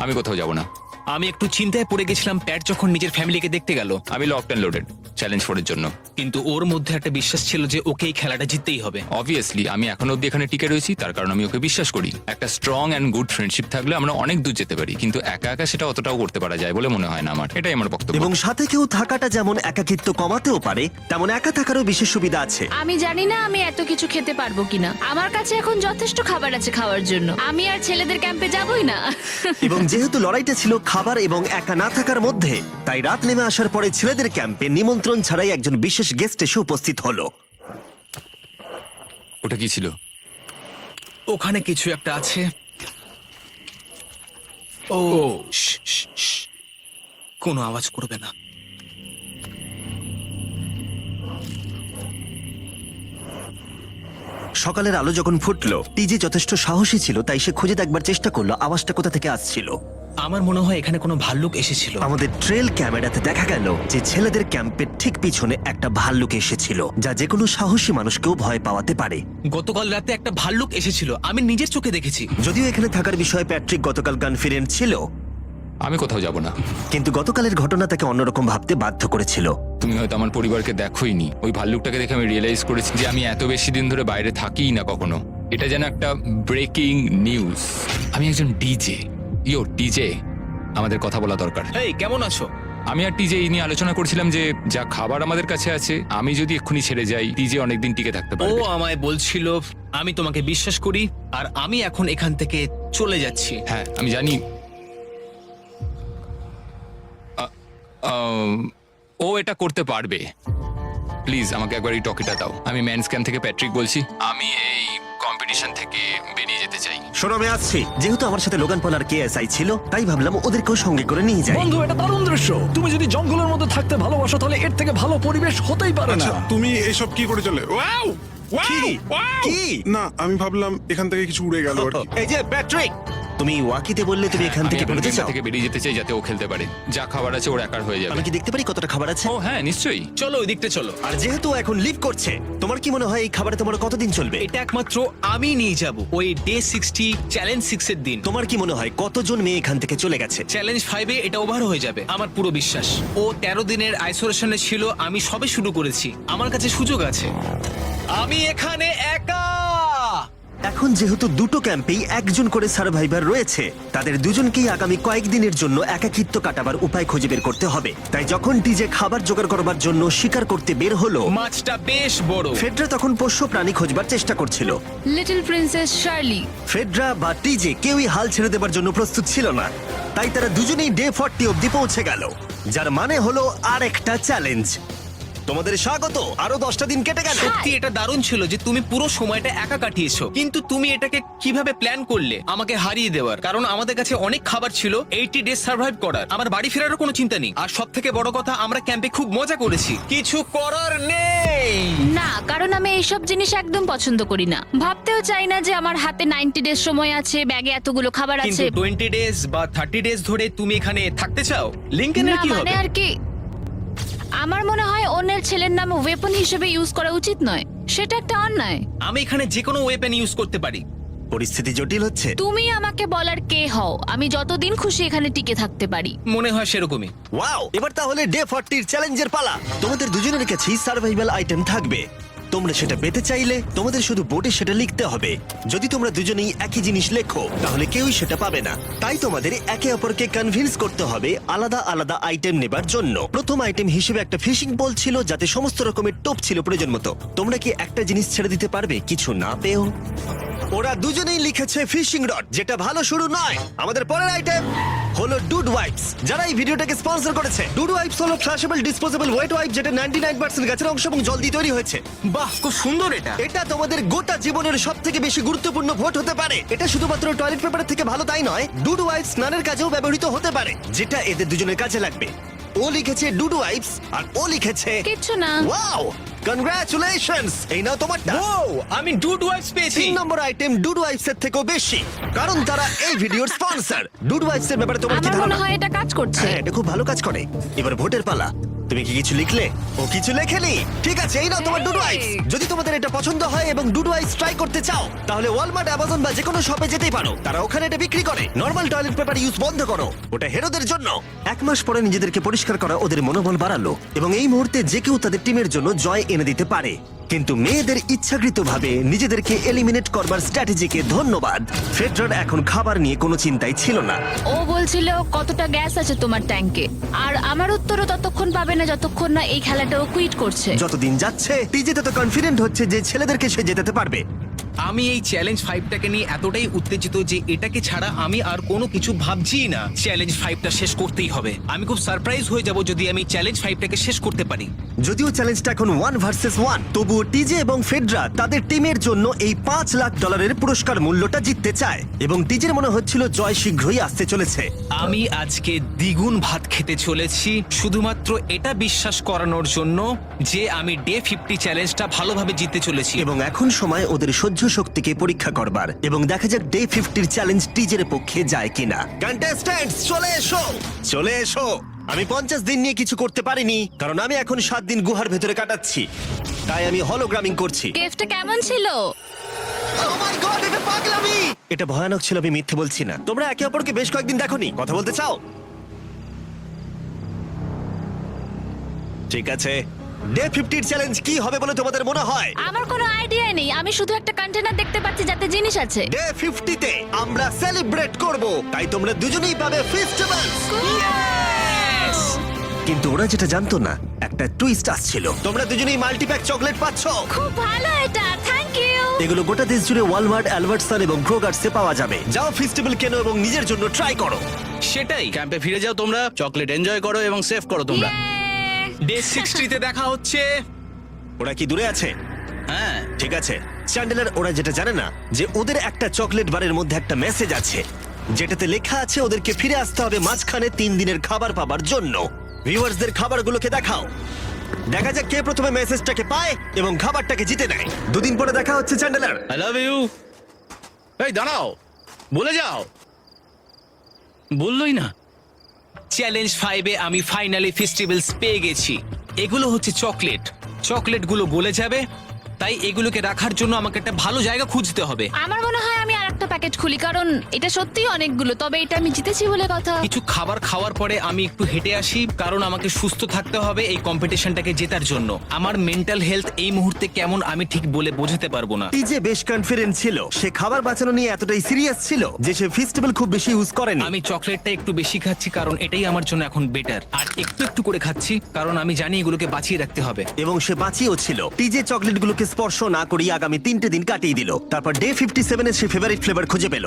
আমি কোথাও যাব না। আমি একটু চিন্তায় পড়ে গেছিলাম প্যাট যখন নিজের ফ্যামিলিকে দেখতে গেল, আমি লকড অ্যান্ড লোডেড চ্যালেঞ্জ 4 এর জন্য। কিন্তু ওর মধ্যে একটা বিশ্বাস ছিল যে ওকে এই খেলাটা জিততেই হবে। অবভিয়াসলি আমি এখনো অব্দি এখানে টিকে রয়েছি, তার কারণ আমি ওকে বিশ্বাস করি। একটা স্ট্রং অ্যান্ড গুড ফ্রেন্ডশিপ থাকলে আমরা অনেক দূর যেতে পারি, কিন্তু একা একা সেটা অতটাও করতে পারা যায় বলে মনে হয় না আমার। এটাই আমার বক্তব্য। এবং সাথে কেউ থাকাটা যেমন একাকিত্ব কমাতেও পারে, তেমন একা থাকারও বিশেষ সুবিধা আছে। আমি জানি না আমি এত কিছু খেতে পারবো কিনা। আমার কাছে এখন যথেষ্ট খাবার আছে খাওয়ার জন্য। আমি আর ছেলেদের ক্যাম্পে যাবই না। এবং যেহেতু লড়াইটা ছিল খাবার এবং একা না থাকার মধ্যে, তাই রাত নেমে আসার পরে ছেলেদের ক্যাম্পে নিমন্ত্রণ ছাড়াই একজন বিশেষ গেস্ট এসে উপস্থিত হলো। ওটা কি ছিল? ওখানে কিছু একটা আছে। ও শ্, শ্, শ্। কোনো আওয়াজ করবে না। সকালের আলো যখন ফুটলো, টিজে যথেষ্ট সাহসী ছিল, তাই সে খুঁজে দেখবার চেষ্টা করলো আওয়াজটা কোথা থেকে আসছিল। আমার মনে হয় এখানে কোনো ভাল্লুক এসেছিল। আমাদের ট্রেল ক্যামেরাতে দেখা গেল যে ছেলেদের ক্যাম্পের ঠিক পিছনে একটা ভাল্লুক এসেছিল, যা যে কোনো সাহসী মানুষকেও ভয় পাওয়াতে পারে। গতকাল রাতে একটা ভাল্লুক এসেছিল, আমি নিজের চোখে দেখেছি। যদিও এখানে থাকার বিষয়ে প্যাট্রিক গতকাল কনফিডেন্ট ছিল, আমি কোথাও যাব না। কিন্তু গতকালের ঘটনা তাকে অন্যরকম ভাবতে বাধ্য করেছিল। তুমি হয়তো আমার পরিবারকে দেখোইনি। ওই ভাল্লুকটাকে দেখে আমি রিয়েলাইজ করেছি যে আমি এত বেশি দিন ধরে বাইরে থাকিই না কখনো। এটা যেন একটা ব্রেকিং নিউজ। আমি একজন ডিজে। ডিজে, আমাদের কথা বলা দরকার। এই কেমন আছো? আমি আর টিজে এই নিয়ে আলোচনা করছিলাম যে যা খাবার আমাদের কাছে আছে, আমি যদি এক্ষুনি ছেড়ে যাই, টিজে অনেকদিন টিকে থাকতে ও পারবে। আমায় বলছিল আমি তোমাকে বিশ্বাস করি, আর আমি এখন এখান থেকে চলে যাচ্ছি। হ্যাঁ আমি জানি। ও এটা করতে পারবে। প্লিজ আমাকে একবার এই টকিটা দাও। আমি ম্যান স্ক্যান থেকে প্যাট্রিক বলছি। আমি এই কম্পিটিশন থেকে বেরিয়ে যেতে চাই। শোনো, আমি আসছি। যেহেতু আমার সাথে লোগান পল আর কেএসআই ছিল, তাই ভাবলাম ওদেরকেও সঙ্গে করে নিয়ে যাই। বন্ধু, এটা দারুণ দৃশ্য। তুমি যদি জঙ্গলের মধ্যে থাকতে ভালোবাসো, তাহলে এর থেকে ভালো পরিবেশ হতেই পারে না। আচ্ছা, তুমি এসব কি করে চলে? ওয়াও কি? কি? না, আমি ভাবলাম এখান থেকে কিছু উড়ে গেল আর কি। এই যে প্যাট্রিক, তুমি ওয়াকিতে বললে তুমি এখান আমি থেকে এখন বেরোতে গেমটা চাও। থেকে বেরিয়ে যেতে চাই যাতে ও খেলতে পারে। যা খাবার আছে ওর একার হয়ে যাবে। আমি কি দেখতে পারি কতটা খাবার আছে? ও হ্যাঁ নিশ্চয়ই। চলো ওই দিকটা চলো। আর যেহেতু ও এখন লিভ করছে, তোমার কি মনে হয় এই খাবারে তোমার কতদিন চলবে? এটা একমাত্র আমি নিয়ে যাব ওই ডে 60 চ্যালেঞ্জ 6 এর দিন। তোমার কি মনে হয় কতজন মেয়ে এখান থেকে চলে গেছে? চ্যালেঞ্জ 5 এ এটা ওভার হয়ে যাবে, আমার পুরো বিশ্বাস। ও 13 দিনের আইসোলেশনে ছিল, আমি সবে শুরু করেছি। আমার কাছে সুযোগ আছে। আমি এখানে একা। এখন যেহেতু দুটো ক্যাম্পেই একজন করে সার্ভাইভার রয়েছে, তাদের দুজনকেই আগামী কয়েকদিনের জন্য একাকিত্ব কাটাবার উপায় খুঁজে বের করতে হবে। তাই যখন টিজে খাবার জোগাড় করবার জন্য শিকার করতে বের হলো, মাছটা বেশ বড়। ফেডরা তখন পোষ্য প্রাণী খোঁজবার চেষ্টা করছিল। Little princess Shirley. ফেডরা বা টিজে কেউই হাল ছেড়ে দেবার জন্য প্রস্তুত ছিল না, তাই তারা দুজনেই ডে 40 অব্দি পৌঁছে গেল, যার মানে হলো আর একটা চ্যালেঞ্জ। তোমাদের স্বাগত। আরো 10টা দিন কেটে গেল। সত্যি এটা দারুণ ছিল যে তুমি পুরো সময়টা একা কাটিয়েছো, কিন্তু তুমি এটাকে কিভাবে প্ল্যান করলে আমাকে হারিয়ে দেওয়ার? কারণ আমাদের কাছে অনেক খাবার ছিল 80 ডেজ সার্ভাইভ করার। আমার বাড়ি ফেরারও কোনো চিন্তা নেই। আর সব থেকে বড় কথা, আমরা ক্যাম্পে খুব মজা করেছি। কিছু করার নেই। না, কারণ আমি এইসব জিনিস একদম পছন্দ করি না। ভাবতেও চাই না যে আমার হাতে 90 ডেজ সময় আছে, ব্যাগে এতগুলো খাবার কিন্তু আছে। 20 ডেজ বা 30 ডেজ ধরে তুমি এখানে থাকতে চাও? লিংকেনের না, কি মানে হবে? আর কি, আমার মনে হয় অন্যের ছেলের নাম ওয়েপন হিসেবে ইউজ করা উচিত নয়। সেটা একটা অন্যায়। আমি এখানে যে কোনো ওয়েপেন ইউজ করতে পারি। পরিস্থিতি জটিল হচ্ছে। তুমি আমাকে বলার কে হও? আমি যতদিন খুশি এখানে টিকে থাকতে পারি। মনে হয় সেরকমই। ওয়াও, এবার তাহলে ডে 40 এর চ্যালেঞ্জের পালা। তোমাদের দুজনের কাছেই সার্ভাইভাল আইটেম থাকবে। তোমরা সেটা পেতে চাইলে তোমাদের শুধু বোর্ডে সেটা লিখতে হবে। যদি তোমরা দুজনেই একই জিনিস লেখো, তাহলে কেউই সেটা পাবে না। তাই তোমাদের একে অপরকে কনভিন্স করতে হবে আলাদা আলাদা আইটেম নেবার জন্য। প্রথম আইটেম হিসেবে একটা ফিশিং বল ছিল, যাতে সমস্ত রকমের টোপ ছিল প্রয়োজন মতো। তোমরা কি একটা জিনিস ছেড়ে দিতে পারবে কিছু না পেও? ওরা দুজনেই লিখেছে ফিশিং রড, যেটা ভালো শুরু নয়। আমাদের পরের আইটেম হলো ডুড ওয়াইপস, যারা এই ভিডিওটাকে স্পন্সর করেছে। ডুড ওয়াইপস হলো ফ্ল্যাশেবল ডিসপোজেবল ওয়েট ওয়াইপ, যেটা 99% গাছের অংশ এবং জল দিয়ে তৈরি হয়েছে। বাহ, খুব সুন্দর এটা। এটা তোমাদের গোটা জীবনের সবথেকে বেশি গুরুত্বপূর্ণ ভোট হতে পারে। এটা শুধুমাত্র টয়লেট পেপারের থেকে ভালো তাই নয়, ডুড ওয়াইপস স্নানের কাজেও ব্যবহৃত হতে পারে, যেটা এদের দুজনের কাজে লাগবে। ও লিখেছে ডুড ওয়াইপস, আর ও লিখেছে কিচ্ছু না। Wow, congratulations! এই নাও তোমারটা। ও, আমি ডুড ওয়াইপস পেয়েছি। 3 নম্বর আইটেম ডুড ওয়াইপস এর থেকেও বেশি, কারণ তারা এই ভিডিওর স্পন্সর। ডুড ওয়াইপস এর ব্যাপারে তোমার কি আমার মনে ধারণা? হয় এটা কাজ করছে। হ্যাঁ, এটা খুব ভালো কাজ করে। এবার ভোটের পালা। তুমি কি কিছু লিখলে? ও কিছু লেখেনি। ঠিক আছে, এই নাও তোমার ডুডো আইস। যদি তোমাদের এটা পছন্দ হয় এবং ডুডো আইস ট্রাই করতে চাও, তাহলে ওয়ালমার্ট, অ্যামাজন বা যে কোনো শপে যেতেই পারো। তারা ওখানে এটা বিক্রি করে। নর্মাল টয়লেট পেপার ইউজ বন্ধ করো, ওটা হেরোদের জন্য। 1 মাস পরে নিজেদেরকে পরিষ্কার করা ওদের মনোবল বাড়ালো এবং এই মুহূর্তে যে কেউ তাদের টিমের জন্য জয় এনে দিতে পারে। কিন্তু মেয়েদের ইচ্ছাকৃতভাবে নিজেদেরকে এলিমিনেট করবার স্ট্র্যাটেজিকে ধন্যবাদ। ফেডরার এখন খাবার নিয়ে কোনো চিন্তাই ছিল না। ও বলছিল কতটা গ্যাস আছে তোমার ট্যাঙ্কে, আর আমার উত্তরও ততক্ষণ পাবে না যতক্ষণ না এই খেলাটা ও কুইট করছে। যতদিন যাচ্ছে টিজে তত কনফিডেন্ট হচ্ছে যে ছেলেদেরকে সে জেতাতে পারবে। আমি এই চ্যালেঞ্জ 5টাকে নিয়ে এতটাই উত্তেজিত যে এটাকে ছাড়া আমি আর কোনো কিছু ভাবছিই না। চ্যালেঞ্জ 5টা শেষ করতেই হবে। আমি খুব সারপ্রাইজ হয়ে যাব যদি আমি চ্যালেঞ্জ 5টাকে শেষ করতে পারি। যদিও চ্যালেঞ্জটা এখন 1 ভার্সেস 1, তবুও টিজে এবং ফেডরা তাদের টিমের জন্য এই $5 লাখ পুরস্কার মূল্যটা জিততে চায় এবং টিজের মনে হচ্ছিল জয় শীঘ্রই আসতে চলেছে। আমি আজকে দ্বিগুণ ভাত খেতে চলেছি শুধুমাত্র এটা বিশ্বাস করানোর জন্য যে আমি ডে 50 চ্যালেঞ্জটা ভালোভাবে জিততে চলেছি। এবং এখন সময় ওদের সহ্য শক্তিকে পরীক্ষা করবার এবং দেখা যাক ডে 50 চ্যালেঞ্জ টিজের পক্ষে যায় কিনা। কন্টেস্ট্যান্টস চলে এসো, চলে এসো। আমি 50 দিন নিয়ে কিছু করতে পারিনি কারণ আমি এখন 7 দিন গুহার ভেতরে কাটাচ্ছি, তাই আমি হলোগ্রামিং করছি। কেভটা কেমন ছিল? Oh my God, এটা পাগলামি! এটা ভয়ানক ছিল, আমি মিথ্যে বলছি না। তোমরা একে অপরকে বেশ কয়েকদিন দেখোনি, কথা বলতে চাও? ঠিক আছে, ডে 50 চ্যালেঞ্জ কি হবে বলে তোমাদের মনে হয়? আমার কোনো আইডিয়া নেই, আমি শুধু একটা কন্টেনার দেখতে পাচ্ছি যাতে জিনিস আছে। ডে 50 তে আমরা সেলিব্রেট করব, তাই তোমরা দুজনেই পাবে ফেস্টিভ্যালস। কিন্তু ওরা যেটা জানতো না, একটা টুইস্ট আসছিল। তোমরা দুজনেই মাল্টিপ্যাক চকলেট পাচ্ছো। খুব ভালো এটা, থ্যাংক ইউ। এগুলো গোটা দেশ জুড়ে ওয়ালমার্ট, অ্যালবার্টসন এবং ক্রোগার্সে পাওয়া যাবে। যাও ফেস্টিভ্যাল কেনো এবং নিজের জন্য ট্রাই করো। সেটাই। ক্যাম্পে ফিরে যাও তোমরা, চকলেট এনজয় করো এবং সেভ করো তোমরা। ডে 60 তে দেখা হচ্ছে। ওরা কি দূরে আছে? হ্যাঁ ঠিক আছে চ্যান্ডেলার, ওরা যেটা জানে না যে ওদের একটা চকলেট বারের মধ্যে একটা মেসেজ আছে যেটাতে লেখা আছে ওদেরকে ফিরে আসতে হবে মাঝখানে 3 দিনের খাবার পাবার জন্য। ভিউয়ার্সদের খাবারগুলোকে দেখাও, দেখা যাক কে প্রথমে মেসেজটাকে পায় এবং খাবারটাকে জিতে নেয়। 2 দিন পরে দেখা হচ্ছে চ্যান্ডেলার। I love you. এই দাঁড়াও, বলে যাও। বললোই না। চ্যালেঞ্জ 5 এ আমি ফাইনালি ফেস্টিভ্যালস পেয়ে গেছি। এগুলো হচ্ছে চকলেট, চকলেটগুলো গলে যাবে, তাই এগুলোকে রাখার জন্য আমাকে একটা ভালো জায়গা খুঁজতে হবে। আমার মনে হয় আমি আরেকটা প্যাকেট খুলি, কারণ এটা সত্যিই অনেকগুলো, তবে এটা আমি জিতেছি বলে কথা। কিছু খাবার খাওয়ার পরে আমি একটু হেঁটে আসি, কারণ আমাকে সুস্থ থাকতে হবে এই কম্পিটিশনটাকে জেতার জন্য। আমার মেন্টাল হেলথ এই মুহূর্তে কেমন আমি ঠিক বলে বোঝাতে পারবো না। টিজে বেশ কনফিডেন্ট ছিল, সে খাবার বাঁচানো নিয়ে এতটাই সিরিয়াস ছিল যে সে ফেস্টিভ্যাল খুব বেশি ইউজ করেনি। আমি চকলেটটা একটু বেশি খাচ্ছি কারণ এটাই আমার জন্য এখন বেটার, আর একটু একটু করে খাচ্ছি কারণ আমি জানি এগুলোকে বাঁচিয়ে রাখতে হবে। এবং সে বাঁচিয়েও ছিল। টিজে চকলেটগুলোকে স্পর্শ না করেই আগামী 3টে দিন কাটিয়ে দিল। তারপর ডে 57 এ সে ফেভারিট ফ্লেভার খুঁজে পেল।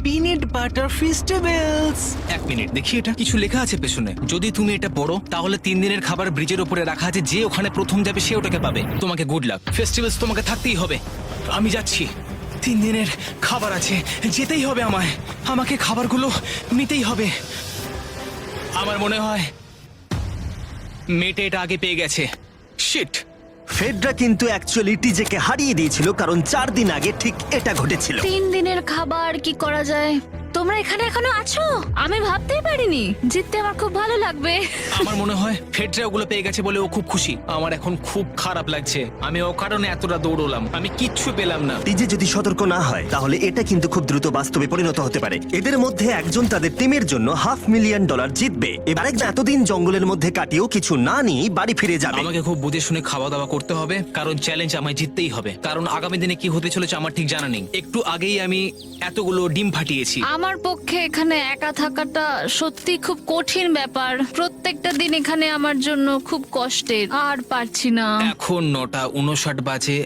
Peanut butter festivals. 1 মিনিট দেখি, এটা কিছু লেখা আছে পেছনে। যদি তুমি এটা পড়ো তাহলে 3 দিনের খাবার ব্রিজের উপরে রাখা আছে, যে ওখানে প্রথম যাবে সে ওটাকে পাবে। তোমাকে গুড লাক। ফেস্টিভ্যালস তোমাকে থাকতেই হবে। আমি যাচ্ছি, 3 দিনের খাবার আছে, যেতেই হবে আমায়। আমাকে খাবারগুলো নিতেই হবে। আমার মনে হয় মেয়েটা এটা আগে পেয়ে গেছে। শিট। ফেডরা কিন্তু অ্যাকচুয়ালি টিজেকে হারিয়ে দিয়েছিল কারণ 4 দিন আগে ঠিক এটা ঘটেছিল। 3 দিনের খাবার কি করা যায়? তোমরা এখানে এখনো আছো? আমি ভাবতেই পারিনি। জিততে আমার খুব ভালো লাগবে। আমার মনে হয় ফেডরা ওগুলো পেয়ে গেছে বলে ও খুব খুশি। আমার এখন খুব খারাপ লাগছে। আমি ও কারণে এতটা দৌড়লাম, আমি কিচ্ছু পেলাম না। টিজে যদি সতর্ক না হয় তাহলে এটা কিন্তু খুব দ্রুত বাস্তবে পরিণত হতে পারে। এদের মধ্যে একজন তাদের টিমের জন্য $500,000 জিতবে। এবার একজন এতদিন জঙ্গলের মধ্যে কাটিয়েও কিছু না নিয়ে বাড়ি ফিরে যাবে। আমাকে খুব বুঝে শুনে খাওয়া দাওয়া করতে হবে, কারণ চ্যালেঞ্জ আমায় জিততেই হবে। কারণ আগামী দিনে কি হতে চলেছে আমার ঠিক জানা নেই। একটু আগেই আমি এতগুলো ডিম ফাটিয়েছি। আমার পক্ষে এখানে একা থাকাটা সত্যি খুব কঠিন ব্যাপার। প্রত্যেকটা দিন এখানে আমার জন্য খুব কষ্টের, আর পারছি না। এখন 9:59 বাজে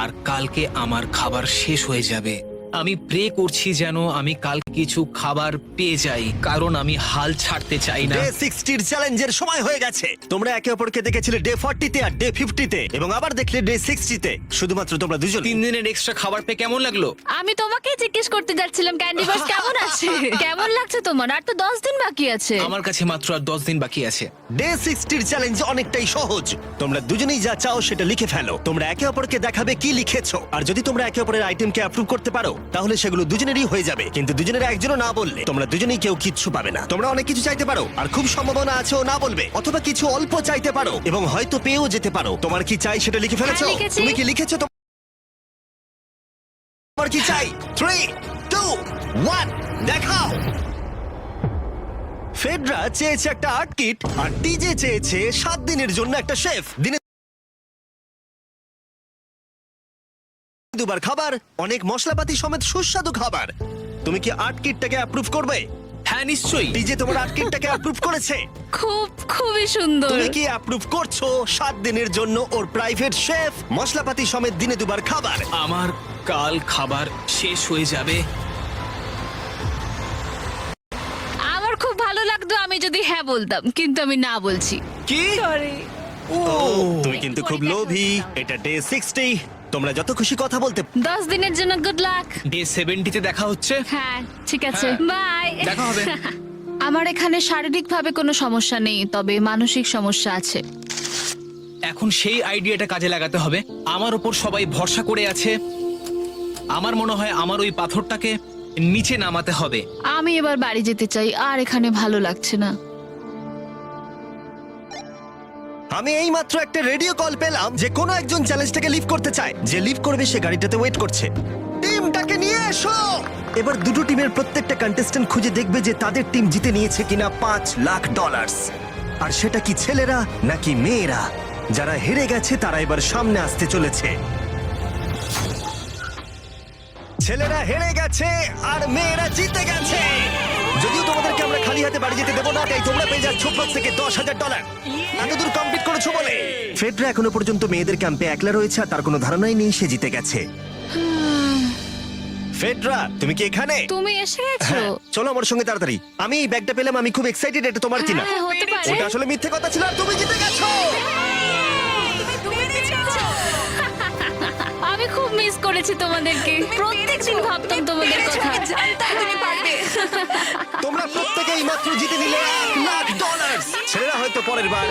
আর কালকে আমার খাবার শেষ হয়ে যাবে। আমি প্রে করছি যেন আমি কাল কিছু খাবার পেয়ে যাই, কারণ আমি হাল ছাড়তে চাই না। ডে 60 চ্যালেঞ্জের সময় হয়ে গেছে। তোমরা একে অপরকে দেখেছিলে ডে 40 তে আর ডে 50 তে, এবং আবার দেখলে ডে 60 তে। শুধুমাত্র তোমরা দুজন। 3 দিনের এক্সট্রা খাবার পেয়ে কেমন লাগলো? আমি তোমাকে জিজ্ঞেস করতে যাচ্ছিলাম ক্যান্ডি বাস কেমন আছে। কেমন লাগছে তোমার? আর তো 10 দিন বাকি আছে। আমার কাছে মাত্র আর 10 দিন বাকি আছে। ডে 60 চ্যালেঞ্জ অনেকটাই সহজ। তোমরা দুজনেই যা চাও সেটা লিখে ফেলো। তোমরা একে অপরকে দেখাবে কি লিখেছো, আর যদি তোমরা একে অপরের আইটেমকে অ্যাপ্রুভ করতে পারো তাহলে সেগুলো দুজনেরই হয়ে যাবে, কিন্তু দুজনের একজনও না বললে তোমরা দুজনেই কেউ কিচ্ছু পাবে না। তোমরা অনেক কিছু চাইতে পারো, আর খুব সম্ভাবনা আছে ও না বলবে, অথবা কিছু অল্প চাইতে পারো এবং হয়তো পেয়েও যেতে পারো। তোমার কি চাই সেটা লিখে ফেলেছো? হ্যাঁ, লিখেছি। তুমি কি লিখেছো? তোমার কি চাই? 3, 2, 1, দেখাও। ফেডরা চেয়েছে একটা আর্ট কিট, আর টিজে চেয়েছে 7 দিনের জন্য একটা শেফ। দিনে 2 বার খাবার, অনেক মশলাপাতি সমেত সুস্বাদু খাবার। তুমি কি আর্ট কিটটাকে অ্যাপ্রুভ করবে? হ্যাঁ নিশ্চয়ই। টিজে তোমার আর্ট কিটটাকে অ্যাপ্রুভ করেছে। খুবই সুন্দর। তুমি কি অ্যাপ্রুভ করছো 7 দিনের জন্য ওর প্রাইভেট শেফ, মশলাপাতি সমেত দিনে 2 বার খাবার? আমার কাল খাবার শেষ হয়ে যাবে। আমার খুব ভালো লাগতো আমি যদি হ্যাঁ বলতাম, কিন্তু আমি না বলছি। কি? তুমি কিন্তু খুব লোভী। এটা ডে 60, তোমরা যত খুশি কথা বলতে। 10 দিনের জন্য গুড লাক। ডে 70-তে দেখা হচ্ছে। হ্যাঁ ঠিক আছে, বাই। দেখা হবে। আমার এখানে শারীরিকভাবে কোনো সমস্যা নেই, তবে মানসিক সমস্যা আছে। এখন সেই আইডিয়াটা কাজে লাগাতে হবে। আমার ওপর সবাই ভরসা করে আছে, আমার মনে হয় আমার ওই পাথরটাকে নিচে নামাতে হবে। আমি এবার বাড়ি যেতে চাই, আর এখানে ভালো লাগছে না। আমি এইমাত্র একটা রেডিও কল পেলাম যে কোনো একজন চ্যালেঞ্জটাকে লিভ করতে চায়। যে লিভ করবে সে গাড়িটাতে ওয়েট করছে। টিমটাকে নিয়ে এসো। এবার দুটো টিমের প্রত্যেকটা কন্টেস্ট্যান্ট খুঁজে দেখবে যে তাদের টিম জিতে নিয়েছে কিনা $5 লাখ। আর সেটা কি ছেলেরা নাকি মেয়েরা? যারা হেরে গেছে তারা এবার সামনে আসতে চলেছে। ছেলেরা হেরে গেছে আর মেয়েরা জিতে গেছে। যদিও তোমাদেরকে আমরা খালি হাতে বাড়ি যেতে দেবো না, তাই তোমরা পেয়ে যাচ্ছ প্রত্যেকে $10,000। এতদূর কমপ্লিট করেছো বলে। ফেডরা এখনো পর্যন্ত মেয়েদের ক্যাম্পে একলা রয়েছে, আর তার কোনো ধারণাই নেই সে জিতে গেছে। ফেডরা, তুমি কি এখানে? তুমি এসে গেছো? হ্যাঁ, চলো আমার সঙ্গে তাড়াতাড়ি। আমি এই ব্যাগটা পেলাম, আমি খুব এক্সাইটেড। এটা তোমার কিনা? হ্যাঁ, হতে পারে। ওটা আসলে মিথ্যে কথা ছিল, আর তুমি জিতে গেছো। আমি খুব মিস করেছি তোমাদেরকে। প্রত্যেকদিন ভাবতাম তোমাদের কথা। তোমরা প্রত্যেকেই মাত্র জিতে নিলে $1 লাখ। ছেলেরা হয়তো পরের বার